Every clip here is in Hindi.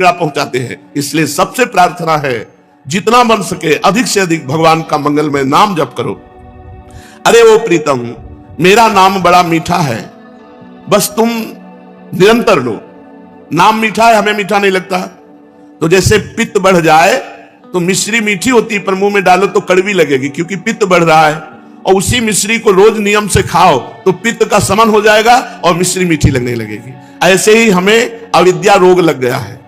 पीड़ा पहुंचाते हैं। इसलिए सबसे प्रार्थना है जितना बन सके अधिक से अधिक भगवान का मंगलमय नाम जप करो। अरे वो प्रीतम, मेरा नाम बड़ा मीठा है, बस तुम निरंतर लो। नाम मीठा है, हमें मीठा नहीं लगता। तो जैसे पित्त बढ़ जाए तो मिश्री मीठी होती है, पर मुंह में डालो तो कड़वी लगेगी, क्योंकि पित्त बढ़ रहा है। और उसी मिश्री को रोज नियम से खाओ तो पित्त का शमन हो जाएगा और मिश्री मीठी लगने लगेगी। ऐसे ही हमें अविद्या रोग लग गया है,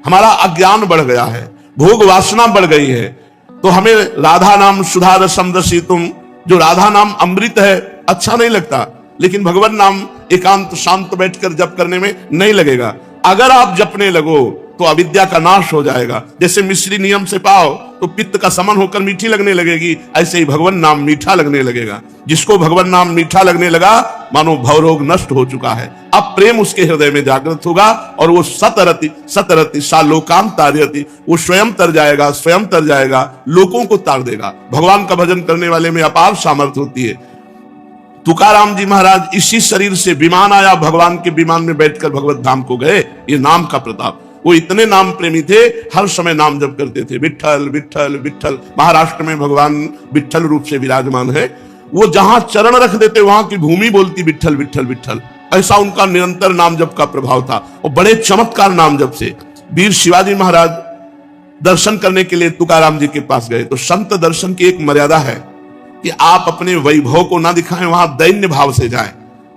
हमारा अज्ञान बढ़ गया है, भोग वासना बढ़ गई है। तो हमें राधा नाम सुधा रसम रसी तुम, जो राधा नाम अमृत है, अच्छा नहीं लगता, लेकिन भगवान नाम एकांत शांत बैठकर जप करने में नहीं लगेगा। अगर आप जपने लगो तो अविद्या का नाश हो जाएगा। जैसे मिश्री नियम से पाओ तो पित्त का समन होकर मीठी लगने लगेगी, ऐसे ही भगवान नाम मीठा लगने लगेगा। जिसको भगवान नाम मीठा लगने लगा मानो भवरोग नष्ट हो चुका है। अब प्रेम उसके हृदय में जागृत होगा और वो सतरति सतरति सालोकाम तारयति, वो स्वयं तर जाएगा, स्वयं तर जाएगा, लोगों को तार देगा। भगवान का भजन करने वाले में अपार सामर्थ्य होती है। तुकाराम जी महाराज इसी शरीर से विमान आया, भगवान के विमान में बैठकर भगवत धाम को गए। ये नाम का प्रताप। वो इतने नाम प्रेमी थे, हर समय नाम जप करते थे, विठ्ठल विठ्ठल विठ्ठल। महाराष्ट्र में भगवान विठ्ठल रूप से विराजमान है। वो जहां चरण रख देते वहां की भूमि बोलती विठ्ठल विठ्ठल विठ्ठल। ऐसा उनका निरंतर नाम जप का प्रभाव था और बड़े चमत्कार नाम जप से। वीर शिवाजी महाराज दर्शन करने के लिए तुकाराम जी के पास गए तो संत दर्शन की एक मर्यादा है कि आप अपने वैभव को ना दिखाएं, वहां दैन्य भाव से जाएं।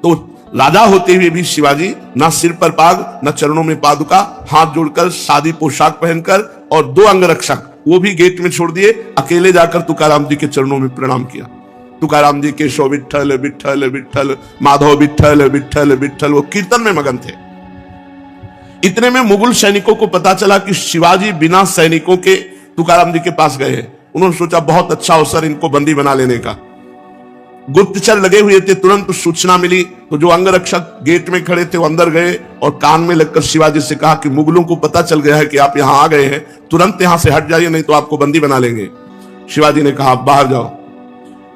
तो राजा होते हुए भी शिवाजी ना सिर पर पाग, ना चरणों में पादुका, हाथ जोड़कर सादी पोशाक पहनकर और 2 अंगरक्षक वो भी गेट में छोड़ दिए, अकेले जाकर तुकाराम जी के चरणों में प्रणाम किया। तुकाराम जी केशव विठ्ठल विठ्ठल विठ्ठल, माधव विठ्ठल विठ्ठल विठ्ठल, वो कीर्तन में मगन थे। इतने में मुगल सैनिकों को पता चला कि शिवाजी बिना सैनिकों के तुकाराम जी के पास गए हैं। उन्होंने सोचा बहुत अच्छा अवसर इनको बंदी बना लेने का। गुप्तचर लगे हुए थे, तुरंत सूचना मिली तो जो अंगरक्षक गेट में खड़े थे वो अंदर गए और कान में लगकर शिवाजी से कहा कि मुगलों को पता चल गया है कि आप यहां आ गए हैं, तुरंत यहां से हट जाइए नहीं तो आपको बंदी बना लेंगे। शिवाजी ने कहा बाहर जाओ।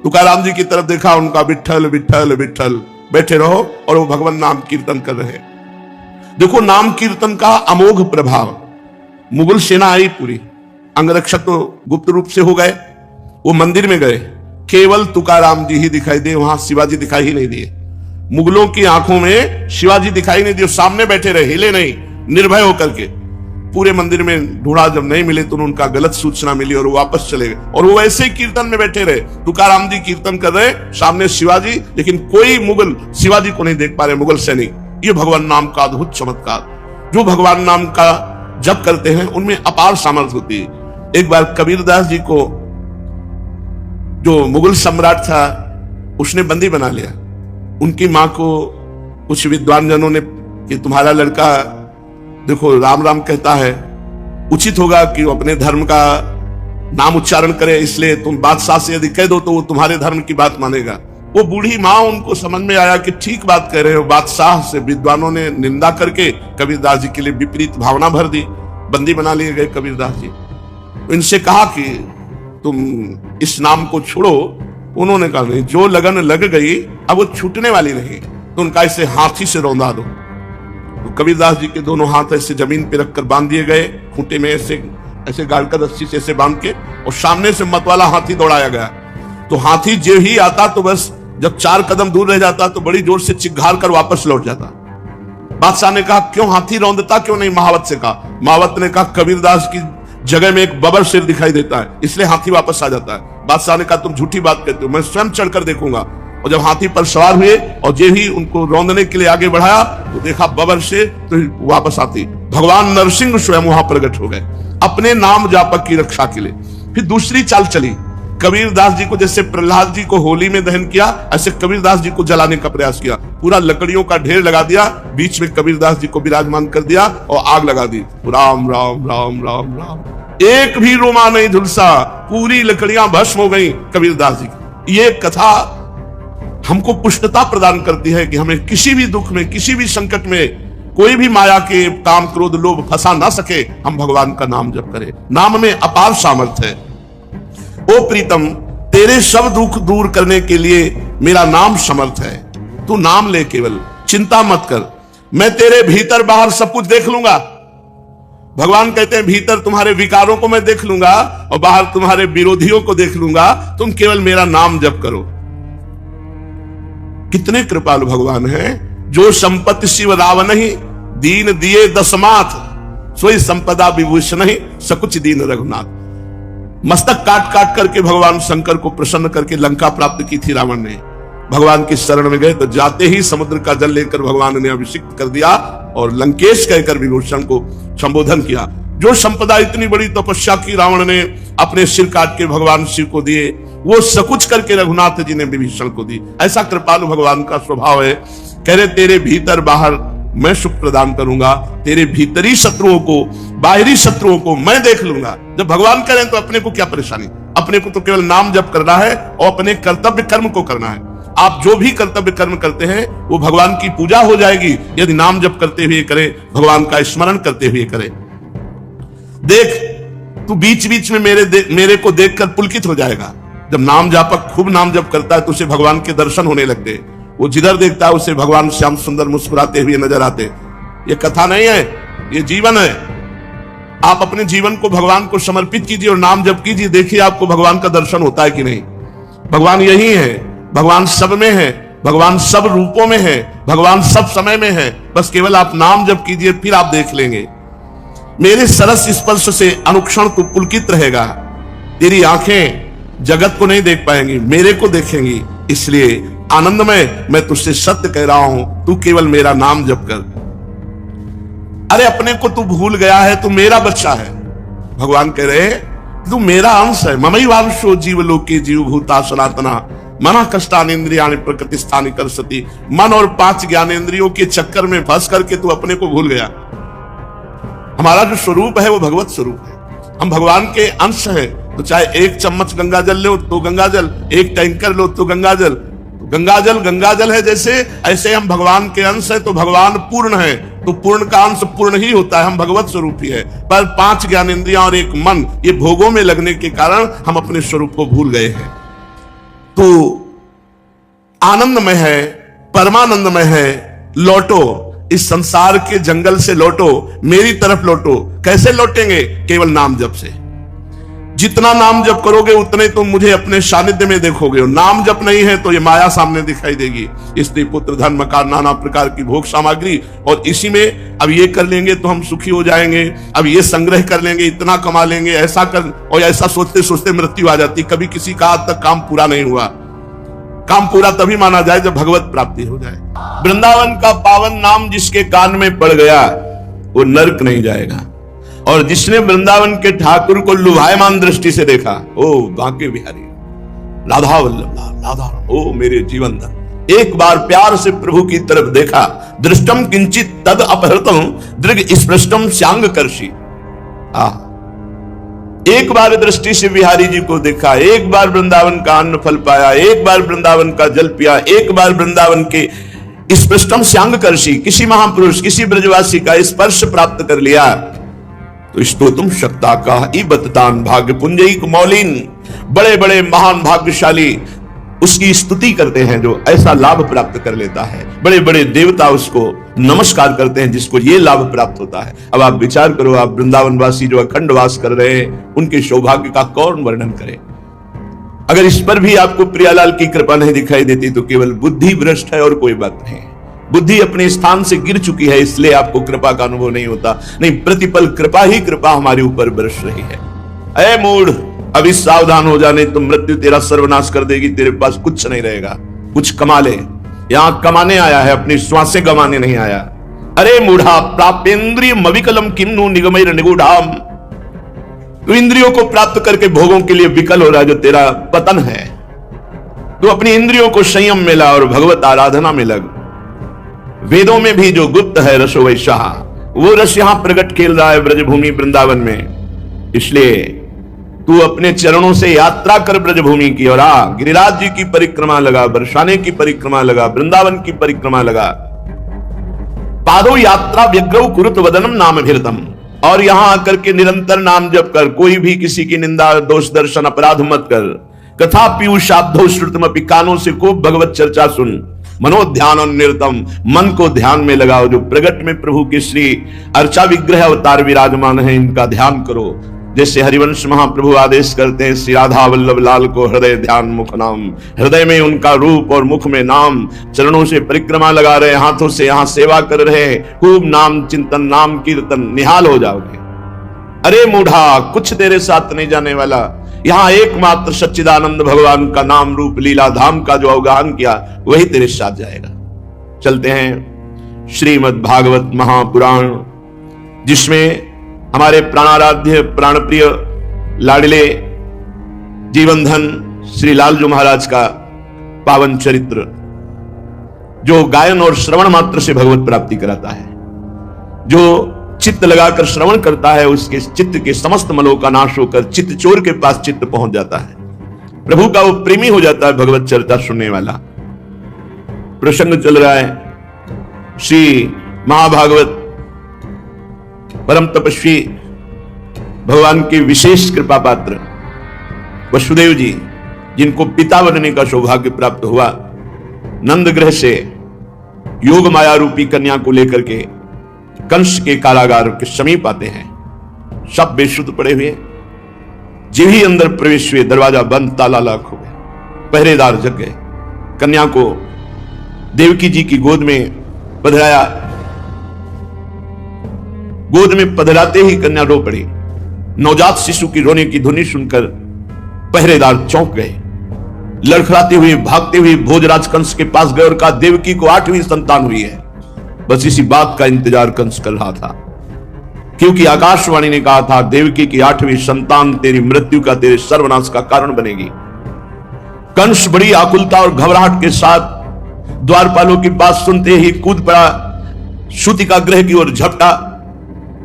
तुकाराम जी की तरफ देखा, उनका विठ्ठल विठ्ठल विठ्ठल, बैठे रहो। और वो भगवान नाम कीर्तन कर रहे हैं। देखो नाम कीर्तन का अमोघ प्रभाव। मुगल सेना आई पूरी, अंगरक्षक तो गुप्त रूप से हो गए। वो मंदिर में गए, केवल तुकाराम जी ही दिखाई दिए, वहां शिवाजी दिखाई ही नहीं दिए। मुगलों की आंखों में शिवाजी दिखाई नहीं दिए, सामने बैठे रहे, हिले नहीं, निर्भय होकर के। पूरे मंदिर में ढूंढा, जब नहीं मिले तो उनका गलत सूचना मिली और वो वापस चले गए। और वो ऐसे ही कीर्तन में बैठे रहे, तुकाराम जी कीर्तन कर रहे, सामने शिवाजी, लेकिन कोई मुगल शिवाजी को नहीं देख पा रहे, मुगल सैनिक। ये भगवान नाम का अद्भुत चमत्कार। जो भगवान नाम का जप करते हैं उनमें अपार सामर्थ्य होती है। एक बार कबीरदास जी को जो मुगल सम्राट था उसने बंदी बना लिया। उनकी मां को कुछ विद्वान जनों ने कि तुम्हारा लड़का देखो राम राम कहता है, उचित होगा कि वो अपने धर्म का नाम उच्चारण करे, इसलिए तुम बादशाह से यदि कह दो तो वो तुम्हारे धर्म की बात मानेगा। वो बूढ़ी मां, उनको समझ में आया कि ठीक बात कह रहे हो। बादशाह से विद्वानों ने निंदा करके कबीरदास जी के लिए विपरीत भावना भर दी, बंदी बना लिए गए कबीरदास जी। इनसे कहा कि तुम इस नाम को छोड़ो। उन्होंने कहा नहीं, जो लगन लग गई अब वो छूटने वाली नहीं, तो उनका इसे हाथी से रौंदा दो। तो कबीरदास जी के दोनों हाथ ऐसे जमीन पे रखकर बांध दिए गए, खूंटे में ऐसे ऐसे गाड़कर रस्सी से ऐसे बांध के, और सामने से मतवाला हाथी दौड़ाया गया। तो हाथी जो ही आता तो बस जब 4 कदम दूर रह जाता तो बड़ी जोर से चिघार कर वापस लौट जाता। बादशाह ने कहा क्यों हाथी रौंदता क्यों नहीं? महावत से कहा। महावत ने कहा कबीरदास की जगह में एक बबर सिर दिखाई देता है, इसलिए हाथी वापस आ जाता है। बादशाह ने कहा तुम झूठी बात कहते हो, मैं स्वयं चढ़कर देखूंगा। और जब हाथी पर सवार हुए और जे ही उनको रौंदने के लिए आगे बढ़ाया तो देखा बबर से, तो वापस आती भगवान नरसिंह स्वयं वहां प्रकट हो गए अपने नाम जापक की रक्षा के लिए। फिर दूसरी चाल चली, कबीरदास जी को जैसे प्रहलाद जी को होली में दहन किया, ऐसे कबीरदास जी को जलाने का प्रयास किया। पूरा लकड़ियों का ढेर लगा दिया, बीच में कबीरदास जी को विराजमान कर दिया और आग लगा दी। राम राम राम राम राम, एक भी रोमा नहीं झुलसा, पूरी लकड़ियां भस्म हो गई कबीरदास जी। ये कथा हमको पुष्टता प्रदान करती है कि हमें किसी भी दुख में, किसी भी संकट में, कोई भी माया के काम क्रोध लोभ फंसा ना सके, हम भगवान का नाम जप करें। नाम में अपार सामर्थ्य है। ओ प्रीतम, तेरे सब दुख दूर करने के लिए मेरा नाम समर्थ है। तू नाम ले, केवल चिंता मत कर, मैं तेरे भीतर बाहर सब कुछ देख लूंगा। भगवान कहते हैं भीतर तुम्हारे विकारों को मैं देख लूंगा और बाहर तुम्हारे विरोधियों को देख लूंगा, तुम केवल मेरा नाम जप करो। कितने कृपालु भगवान हैं। जो संपत्ति शिव रावण ही दीन दिए दसमाथ, सोई संपदा विभूषण ही सकुच दीन रघुनाथ। मस्तक काट काट करके भगवान शंकर को प्रसन्न करके लंका प्राप्त की थी रावण ने। भगवान की शरण में गए तो जाते ही समुद्र का जल लेकर भगवान ने अभिषिक्त कर दिया और लंकेश कहकर विभूषण को संबोधन किया। जो संपदा इतनी बड़ी तपस्या की रावण ने अपने सिर काट के भगवान शिव को दिए, वो सकुच करके रघुनाथ जी ने विभीषण को दी। ऐसा कृपालु भगवान का स्वभाव है। कह रहे तेरे भीतर बाहर मैं सुख प्रदान करूंगा, तेरे भीतरी शत्रुओं को बाहरी शत्रुओं को मैं देख लूंगा। जब भगवान करें तो अपने को क्या परेशानी, अपने को तो केवल नाम जप करना है और अपने कर्तव्य कर्म को करना है। आप जो भी कर्तव्य कर्म करते हैं वो भगवान की पूजा हो जाएगी यदि नाम जप करते हुए करें, भगवान का स्मरण करते हुए करें। देख तू बीच बीच में मेरे को देखकर पुलकित हो जाएगा। जब नाम जापक खूब नाम जप करता है तो उसे भगवान के दर्शन होने लगते। वो जिधर देखता है उसे भगवान श्याम सुंदर मुस्कुराते हुए नजर आते। ये कथा नहीं है, ये जीवन है। आप अपने जीवन को भगवान को समर्पित कीजिए और नाम जप कीजिए, देखिए आपको भगवान का दर्शन होता है कि नहीं। भगवान यही है, भगवान सब में है, भगवान सब रूपों में है, भगवान सब समय में है। बस केवल आप नाम जप कीजिए, फिर आप देख लेंगे। मेरे सरस स्पर्श से अनुक्षण तू पुलकित रहेगा। तेरी आंखें जगत को नहीं देख पाएंगी, मेरे को देखेंगी। इसलिए आनंदमय मैं तुझसे सत्य कह रहा हूं, तू केवल मेरा नाम जप कर। अरे अपने को तू भूल गया है, तू मेरा बच्चा है। भगवान कह रहे तू मेरा अंश है। ममई वांशो जीवलोके जीवभूता सनातना मना कष्टानि इंद्रियाणि प्रकृतिस्थानि करसति। मन और 5 ज्ञानेंद्रियों के चक्कर में फंस करके तू अपने को भूल गया। हमारा जो स्वरूप है वो भगवत स्वरूप है। हम भगवान के अंश हैं। तो चाहे 1 चम्मच गंगा जल लो तो गंगा जल, 1 टैंकर लो तो गंगा जल। गंगा जल है जैसे, ऐसे हम भगवान के अंश है। तो भगवान पूर्ण है तो पूर्ण का अंश पूर्ण ही होता है। हम भगवत स्वरूप ही है। पर 5 ज्ञानेंद्रियां और 1 मन ये भोगों में लगने के कारण हम अपने स्वरूप को भूल गए हैं। तो आनंदमय है, परमानंदमय है। लौटो, इस संसार के जंगल से लौटो, मेरी तरफ लौटो। कैसे लौटेंगे? केवल नाम जप से। जितना नाम जप करोगे उतने तुम मुझे अपने सानिध्य में देखोगे। और नाम जप नहीं है तो ये माया सामने दिखाई देगी। स्त्री पुत्र धन मकान नाना प्रकार की भोग सामग्री, और इसी में अब ये कर लेंगे तो हम सुखी हो जाएंगे, अब ये संग्रह कर लेंगे, इतना कमा लेंगे, ऐसा कर, और ऐसा सोचते सोचते मृत्यु आ जाती। कभी किसी का आज तक काम पूरा नहीं हुआ। काम पूरा तभी माना जाए जब भगवत प्राप्ति हो जाए। वृंदावन का पावन नाम जिसके कान में पड़ गया वो नरक नहीं जाएगा। और जिसने वृंदावन के ठाकुर को लुभायमान दृष्टि से देखा, ओ बांके बिहारी राधा वल्लभ राधा, ओ मेरे जीवन धन, एक बार प्यार से प्रभु की तरफ देखा, दृष्टम किंचित तद अपहृतम दृग स्पृष्टम श्यांग कर्षि। एक बार दृष्टि से बिहारी जी को देखा, एक बार वृंदावन का अन्न फल पाया, एक बार वृंदावन का जल पिया, एक बार वृंदावन के स्पृष्टम श्यांग कर्षि, किसी महापुरुष किसी ब्रजवासी का स्पर्श प्राप्त कर लिया तो स्तोत्रम शक्ता का इबतदान भाग्य पुंजयिक मौलिन। बड़े बड़े महान भाग्यशाली उसकी स्तुति करते हैं जो ऐसा लाभ प्राप्त कर लेता है। बड़े बड़े देवता उसको नमस्कार करते हैं जिसको ये लाभ प्राप्त होता है। अब आप विचार करो, आप वृंदावन वासी जो अखंड वास कर रहे हैं उनके सौभाग्य का कौन वर्णन करे। अगर इस पर भी आपको प्रियालाल की कृपा नहीं दिखाई देती तो केवल बुद्धि भ्रष्ट है और कोई बात नहीं। बुद्धि अपने स्थान से गिर चुकी है, इसलिए आपको कृपा का अनुभव नहीं होता। नहीं, प्रतिपल कृपा ही कृपा हमारे ऊपर बरस रही है। अरे मूढ़, अभी सावधान हो जाने तो मृत्यु तेरा सर्वनाश कर देगी। तेरे पास कुछ नहीं रहेगा। कुछ कमा ले, यहां कमाने आया है, अपनी श्वासें गंवाने नहीं आया। अरे मूढ़ा, प्रापेंद्रिय मविकलम किन्नु निगमैर निगूढ़ाम। तू इंद्रियों को प्राप्त करके भोगों के लिए विकल हो रहा है, जो तेरा पतन है। तू अपनी इंद्रियों को संयम में ला और भगवत आराधना में लग। वेदों में भी जो गुप्त है रसो वैसा, वो रस यहां प्रकट खेल रहा है ब्रजभूमि वृंदावन में। इसलिए तू अपने चरणों से यात्रा कर ब्रजभूमि की, और गिरिराज जी की परिक्रमा लगा, बरसाने की परिक्रमा लगा, वृंदावन की परिक्रमा लगा। पादो यात्रा व्यग्रौ कुरुत वदनम नाम भीरतम। और यहां आकर के निरंतर नाम जप कर, कोई भी किसी की निंदा दोष दर्शन अपराध मत कर। कथा पीयूष शाब्दो श्रुतमपि, कानों से खूब भगवत चर्चा सुन। मनोध्यान और निरतम, मन को ध्यान में लगाओ। जो प्रगट में प्रभु के श्री अर्चा विग्रह अवतार विराजमान है, इनका ध्यान करो। जैसे हरिवंश महाप्रभु आदेश करते हैं, श्री राधा वल्लभ लाल को हृदय ध्यान मुख नाम। हृदय में उनका रूप और मुख में नाम, चरणों से परिक्रमा लगा रहे, हाथों से यहाँ सेवा कर रहे, खूब नाम चिंतन नाम कीर्तन, निहाल हो जाओगे। अरे मूढ़ा, कुछ तेरे साथ नहीं जाने वाला। यहाँ एकमात्र सच्चिदानंद भगवान का नाम रूप लीला धाम का जो अवगाहन किया, वही तेरे साथ जाएगा। चलते हैं श्रीमद् भागवत महापुराण, जिसमें हमारे प्राणाराध्य प्राणप्रिय लाडले जीवनधन श्री लालजू महाराज का पावन चरित्र, जो गायन और श्रवण मात्र से भगवत प्राप्ति कराता है। जो चित्त लगाकर श्रवण करता है, उसके चित्त के समस्त मलों का नाश होकर चित्त चोर के पास चित्त पहुंच जाता है। प्रभु का वो प्रेमी हो जाता है भगवत चरिता सुनने वाला। प्रसंग चल रहा है श्री महाभागवत परम तपस्वी भगवान के विशेष कृपा पात्र वसुदेव जी, जिनको पिता बनने का सौभाग्य प्राप्त हुआ, नंद ग्रह से योग माया रूपी कन्या को लेकर के कंस के कारागार के समीप आते हैं। सब बेसुध पड़े हुए, जो ही अंदर प्रवेश हुए दरवाजा बंद, ताला लॉक हो गया, पहरेदार जग गए। कन्या को देवकी जी की गोद में पधराया। गोद में पधराते ही कन्या रो पड़ी। नवजात शिशु की रोने की ध्वनि सुनकर पहरेदार चौंक गए। लड़खड़ाते हुए भागते हुए भोजराज कंस के पास गए और कहा, देवकी को 8वीं संतान हुई है। बस इसी बात का इंतजार कंस कर रहा था, क्योंकि आकाशवाणी ने कहा था, देवकी की 8वीं संतान तेरी मृत्यु का, तेरे सर्वनाश का कारण बनेगी। कंस बड़ी आकुलता और घबराहट के साथ द्वारपालों की बात सुनते ही कूद पड़ा, सूतिका ग्रह की ओर झपटा।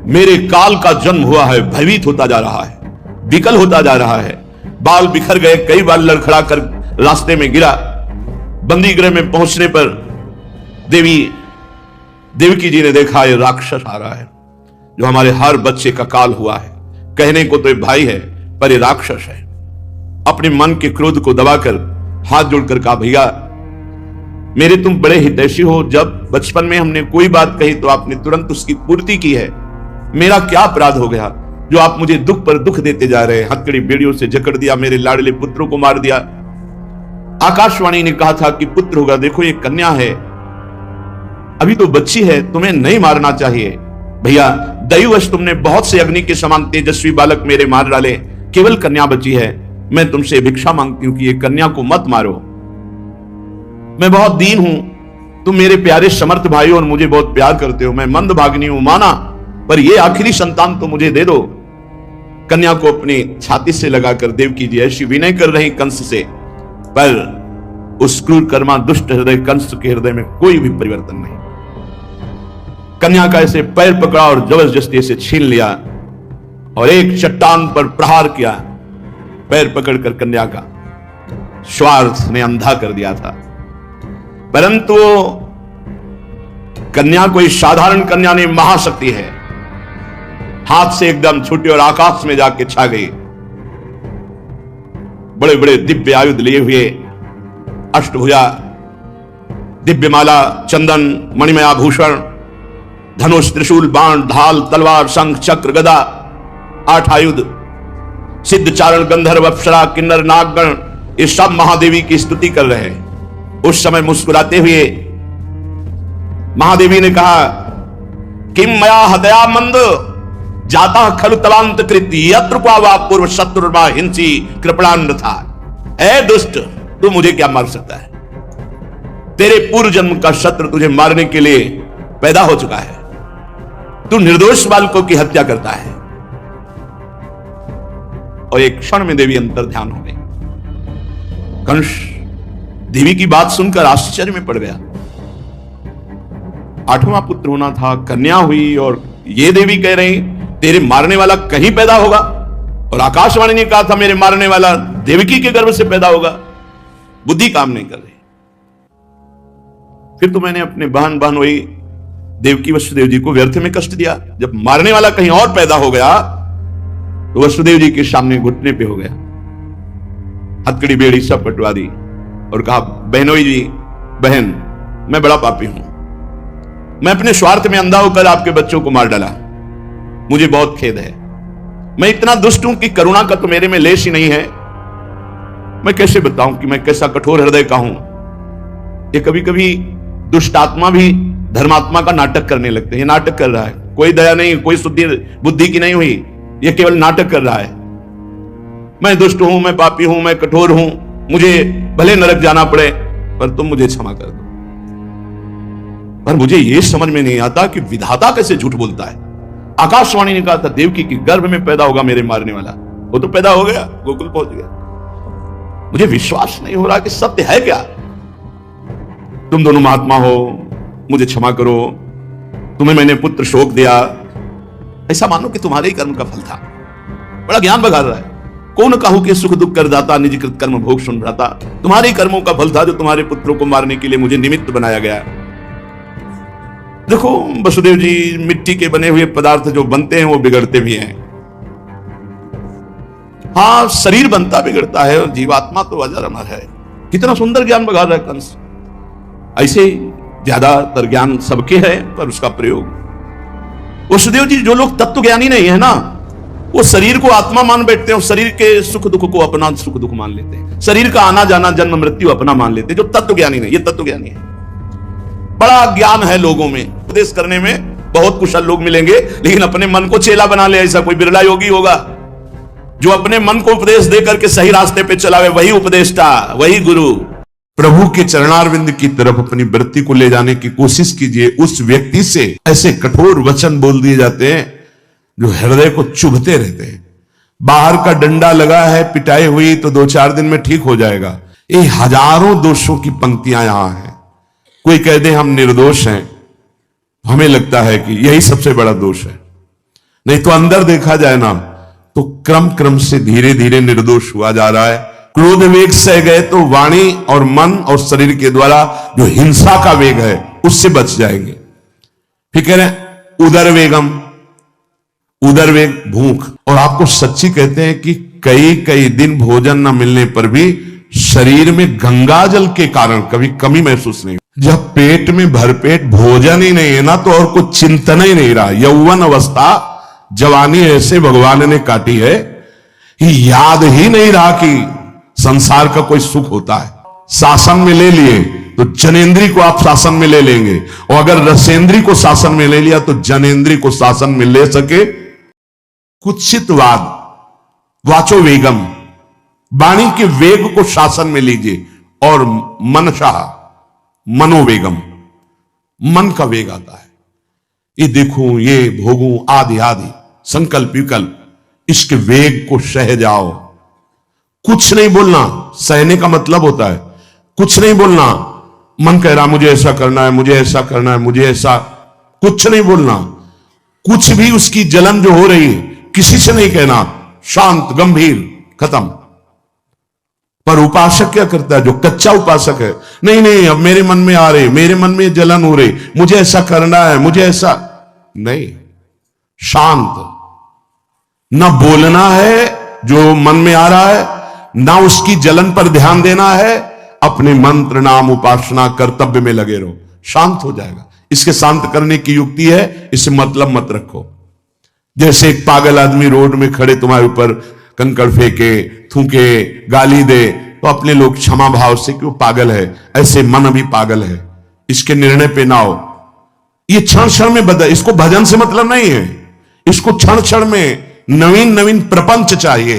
मेरे काल का जन्म हुआ है, भयभीत होता जा रहा है, विकल होता जा रहा है। बाल बिखर गए, कई बार लड़खड़ा कर रास्ते में गिरा। बंदी गृह में पहुंचने पर देवकी जी ने देखा, ये राक्षस आ रहा है, जो हमारे हर बच्चे का काल हुआ है। कहने को तो ये भाई है, पर ये राक्षस है। अपने मन के क्रोध को दबाकर हाथ जोड़कर कहा, भैया मेरे तुम बड़े हितैषी हो, जब बचपन में हमने कोई बात कही तो आपने तुरंत उसकी पूर्ति की है। मेरा क्या अपराध हो गया जो आप मुझे दुख पर दुख देते जा रहे हैं? हथकड़ी बेड़ियों से जकड़ दिया, मेरे लाडले पुत्रों को मार दिया। आकाशवाणी ने कहा था कि पुत्र होगा, देखो ये कन्या है, अभी तो बच्ची है, तुम्हें नहीं मारना चाहिए। भैया दैववश तुमने बहुत से अग्नि के समान तेजस्वी बालक मेरे मार डाले, केवल कन्या बची है। मैं तुमसे भिक्षा मांगती हूं कि ये कन्या को मत मारो। मैं बहुत दीन हूं, तुम मेरे प्यारे समर्थ भाई और मुझे बहुत प्यार करते हो। मैं मंदभागिनी हूं माना, पर ये आखिरी संतान तो मुझे दे दो। कन्या को अपनी छाती से लगाकर देवकी जी ऐसी विनय कर रही कंस से, पर उस क्रूर कर्मा दुष्ट हृदय कंस के हृदय में कोई भी परिवर्तन नहीं। कन्या का ऐसे पैर पकड़ा और जबरदस्ती से छीन लिया और एक चट्टान पर प्रहार किया। पैर पकड़कर कन्या का स्वार्थ ने अंधा कर दिया था, परंतु कन्या कोई साधारण कन्या नहीं, महाशक्ति है। हाथ से एकदम छूटी और आकाश में जाके छा गई। बड़े बड़े दिव्य आयुध लिए हुए, अष्टभुजा, दिव्यमाला, चंदन, मणिमय आभूषण, धनुष, त्रिशूल, बाण, ढाल, तलवार, शंख, चक्र, गदा, 8 आयुध, सिद्ध, चारण, गंधर्व, अप्सरा, किन्नर, नागगण, ये सब महादेवी की स्तुति कर रहे हैं। उस समय मुस्कुराते हुए महादेवी ने कहा, किम मया हतया मंद जाता खलु तलांत कृति यत्र क्वा पूर्व शत्रुर्मा हिंसी कृपणान था। ऐ दुष्ट, तू मुझे क्या मार सकता है? तेरे पूर्व जन्म का शत्रु तुझे मारने के लिए पैदा हो चुका है। तू निर्दोष बालकों की हत्या करता है। और एक क्षण में देवी अंतर ध्यान हो गई। कंस देवी की बात सुनकर आश्चर्य में पड़ गया। 8वां पुत्र होना था, कन्या हुई, और ये देवी कह रही तेरे मारने वाला कहीं पैदा होगा, और आकाशवाणी ने कहा था मेरे मारने वाला देवकी के गर्भ से पैदा होगा। बुद्धि काम नहीं कर रही। फिर तो मैंने अपने बहन वही देवकी वसुदेव जी को व्यर्थ में कष्ट दिया। जब मारने वाला कहीं और पैदा हो गया तो वसुदेव जी के सामने घुटने पे हो गया, हथकड़ी बेड़ी सब कटवा दी और कहा, बहनोई जी, बहन मैं बड़ा पापी हूं, मैं अपने स्वार्थ में अंधा होकर आपके बच्चों को मार डाला, मुझे बहुत खेद है। मैं इतना दुष्ट हूं कि करुणा का तो मेरे में लेश ही नहीं है। मैं कैसे बताऊं कि मैं कैसा कठोर हृदय का हूं। ये कभी कभी दुष्ट आत्मा भी धर्मात्मा का नाटक करने लगते हैं। ये नाटक कर रहा है, कोई दया नहीं, कोई शुद्धि बुद्धि की नहीं हुई, ये केवल नाटक कर रहा है। मैं दुष्ट हूं, मैं पापी हूं, मैं कठोर हूं, मुझे भले नरक जाना पड़े, पर तुम मुझे क्षमा कर दो। पर मुझे यह समझ में नहीं आता कि विधाता कैसे झूठ बोलता है। आकाशवाणी ने कहा था देवकी के गर्भ में पैदा होगा मेरे मारने वाला, वो तो पैदा हो गया, गोकुल पहुंच गया। मुझे विश्वास नहीं हो रहा कि सत्य है क्या। तुम दोनों महात्मा हो, मुझे क्षमा करो, तुम्हें मैंने पुत्र शोक दिया, ऐसा मानो कि तुम्हारे ही कर्म का फल था। बड़ा ज्ञान बघार रहा है। कौन कहूं कि सुख दुख कर दाता, निजकृत कर्म भोग सुन भ्राता। तुम्हारे कर्मों का फल था जो तुम्हारे पुत्रों को मारने के लिए मुझे निमित्त बनाया गया। देखो वसुदेव जी, मिट्टी के बने हुए पदार्थ जो बनते हैं वो बिगड़ते भी हैं। हाँ, शरीर बनता बिगड़ता है और जीवात्मा तो अजर अमर है। कितना सुंदर ज्ञान बघा रहा है कंस। ऐसे ज्यादातर ज्ञान सबके है, पर उसका प्रयोग वसुदेव जी, जो लोग तत्व ज्ञानी नहीं है ना, वो शरीर को आत्मा मान बैठते हैं और शरीर के सुख दुख को अपना सुख दुख मान लेते हैं। शरीर का आना जाना जन्म मृत्यु अपना मान लेते हैं। जो तत्व ज्ञानी नहीं, ये तत्व ज्ञानी है। बड़ा ज्ञान है लोगों में, उपदेश करने में बहुत कुशल लोग मिलेंगे, लेकिन अपने मन को चेला बना ले ऐसा कोई बिरला योगी होगा। जो अपने मन को उपदेश दे करके सही रास्ते पे चलावे, वही उपदेष्टा, वही गुरु। प्रभु के चरणारविंद की तरफ अपनी वृत्ति को ले जाने की कोशिश कीजिए। उस व्यक्ति से ऐसे कठोर वचन बोल दिए जाते हैं जो हृदय को चुभते रहते हैं। बाहर का डंडा लगा है, पिटाई हुई तो 2-4 दिन में ठीक हो जाएगा। ये हजारों दोषों की पंक्तियां यहां हैं। कोई कह दे हम निर्दोष हैं, हमें लगता है कि यही सबसे बड़ा दोष है। नहीं तो अंदर देखा जाए ना, तो क्रम क्रम से धीरे धीरे निर्दोष हुआ जा रहा है। क्रोध वेग से गए तो वाणी और मन और शरीर के द्वारा जो हिंसा का वेग है उससे बच जाएंगे। फिर कह रहे हैं उदर वेगम, उदर वेग भूख। और आपको सच्ची कहते हैं कि कई कई दिन भोजन न मिलने पर भी शरीर में गंगा जल के कारण कभी कमी महसूस नहीं। जब पेट में भरपेट भोजन ही नहीं है ना, तो और कुछ चिंतन ही नहीं रहा। यौवन अवस्था, जवानी ऐसे भगवान ने काटी है, याद ही नहीं रहा कि संसार का कोई सुख होता है। शासन में ले लिए तो जनेन्द्री को आप शासन में ले लेंगे, और अगर रसेंद्री को शासन में ले लिया तो जनेन्द्री को शासन में ले सके। कुत्सितवाद, वाचो वेगम, वाणी के वेग को शासन में लीजिए। और मनशाह, मनोवेगम, मन का वेग आता है। ये देखूं, ये भोगूं, आदि आदि संकल्प विकल्प, इसके वेग को सह जाओ। कुछ नहीं बोलना, सहने का मतलब होता है कुछ नहीं बोलना। मन कह रहा मुझे ऐसा करना है, मुझे ऐसा करना है, मुझे ऐसा, कुछ नहीं बोलना। कुछ भी उसकी जलन जो हो रही है किसी से नहीं कहना, शांत गंभीर, खत्म। पर उपासक क्या करता है, जो कच्चा उपासक है, नहीं नहीं अब मेरे मन में आ रहे, मेरे मन में जलन हो रही, मुझे ऐसा करना है, मुझे ऐसा नहीं। शांत, ना बोलना है जो मन में आ रहा है, ना उसकी जलन पर ध्यान देना है। अपने मंत्र नाम उपासना कर्तव्य में लगे रहो, शांत हो जाएगा। इसके शांत करने की युक्ति है, इसे मतलब मत रखो। जैसे एक पागल आदमी रोड में खड़े तुम्हारे ऊपर कंकड़ फेंके, थूके, गाली दे, तो अपने लोग क्षमा भाव से कि वो पागल है, ऐसे मन भी पागल है, इसके निर्णय पे ना हो। ये क्षण क्षण में बदल, इसको भजन से मतलब नहीं है, इसको क्षण क्षण में नवीन नवीन प्रपंच चाहिए।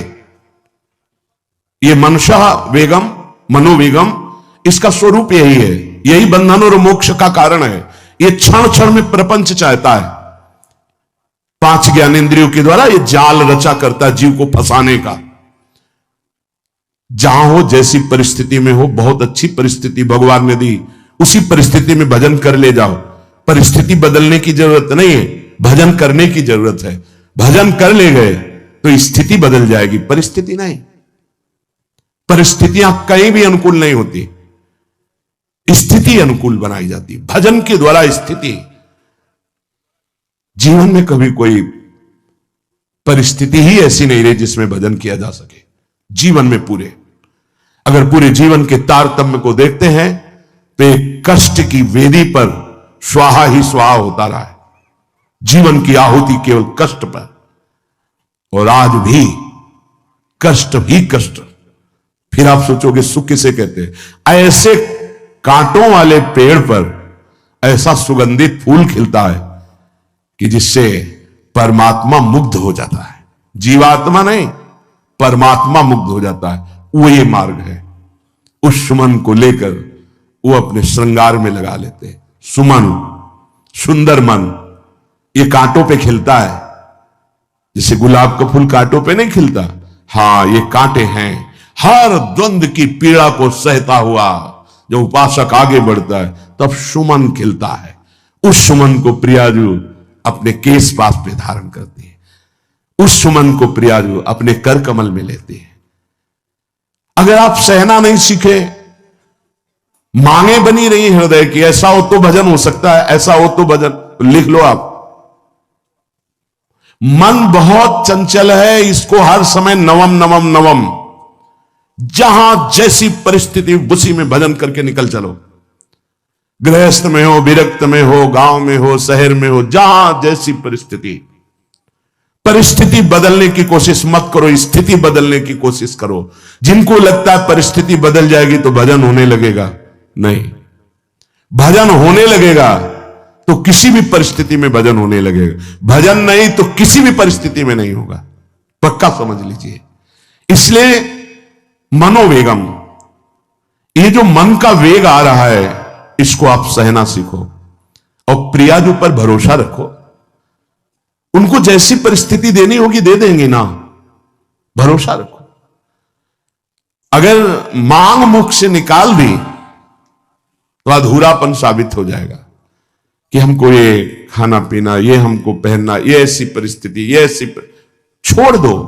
ये मनशा वेगम, मनोवेगम, इसका स्वरूप यही है, यही बंधन और मोक्ष का कारण है। ये क्षण क्षण में प्रपंच चाहता है। 5 ज्ञानेंद्रियों के द्वारा ये जाल रचा करता है जीव को फंसाने का। जहां हो, जैसी परिस्थिति में हो, बहुत अच्छी परिस्थिति भगवान ने दी, उसी परिस्थिति में भजन कर ले जाओ। परिस्थिति बदलने की जरूरत नहीं है, भजन करने की जरूरत है। भजन कर ले गए तो स्थिति बदल जाएगी, परिस्थिति नहीं। परिस्थितियां कहीं भी अनुकूल नहीं होती, स्थिति अनुकूल बनाई जाती। भजन के द्वारा स्थिति, जीवन में कभी कोई परिस्थिति ही ऐसी नहीं रही जिसमें भजन किया जा सके। जीवन में पूरे, अगर पूरे जीवन के तारतम्य को देखते हैं पे कष्ट की वेदी पर स्वाहा ही स्वाहा होता रहा है। जीवन की आहुति केवल कष्ट पर, और आज भी कष्ट ही कष्ट। फिर आप सोचोगे सुख किसे कहते हैं? ऐसे कांटों वाले पेड़ पर ऐसा सुगंधित फूल खिलता है कि जिससे परमात्मा मुग्ध हो जाता है। जीवात्मा नहीं, परमात्मा मुग्ध हो जाता है। वो ये मार्ग है। उस सुमन को लेकर वो अपने श्रृंगार में लगा लेते हैं। सुमन, सुंदर मन, ये कांटों पे खिलता है। जैसे गुलाब का फूल कांटों पे नहीं खिलता, हां ये कांटे हैं। हर द्वंद की पीड़ा को सहता हुआ जब उपासक आगे बढ़ता है तब सुमन खिलता है। उस सुमन को प्रियाजू अपने केश पास पे धारण करती है। उस सुमन को प्रियाजू अपने कर कमल में लेती है। अगर आप सहना नहीं सीखे, मांगे बनी रही हृदय की, ऐसा हो तो भजन हो सकता है, ऐसा हो तो भजन, लिख लो आप। मन बहुत चंचल है, इसको हर समय नवम नवम नवम, जहां जैसी परिस्थिति उसी में भजन करके निकल चलो। गृहस्थ में हो, विरक्त में हो, गांव में हो, शहर में हो, जहां जैसी परिस्थिति, परिस्थिति बदलने की कोशिश मत करो, स्थिति बदलने की कोशिश करो। जिनको लगता है परिस्थिति बदल जाएगी तो भजन होने लगेगा, नहीं, भजन होने लगेगा तो किसी भी परिस्थिति में भजन होने लगेगा। भजन नहीं तो किसी भी परिस्थिति में नहीं होगा, पक्का समझ लीजिए। इसलिए मनोवेगम, ये जो मन का वेग आ रहा है, इसको आप सहना सीखो और प्रियाजू पर भरोसा रखो। उनको जैसी परिस्थिति देनी होगी दे देंगे ना, भरोसा रखो। अगर मांग मुख से निकाल दी तो अधूरापन साबित हो जाएगा कि हमको ये खाना पीना, ये हमको पहनना, ये ऐसी परिस्थिति, ये ऐसी छोड़ दो।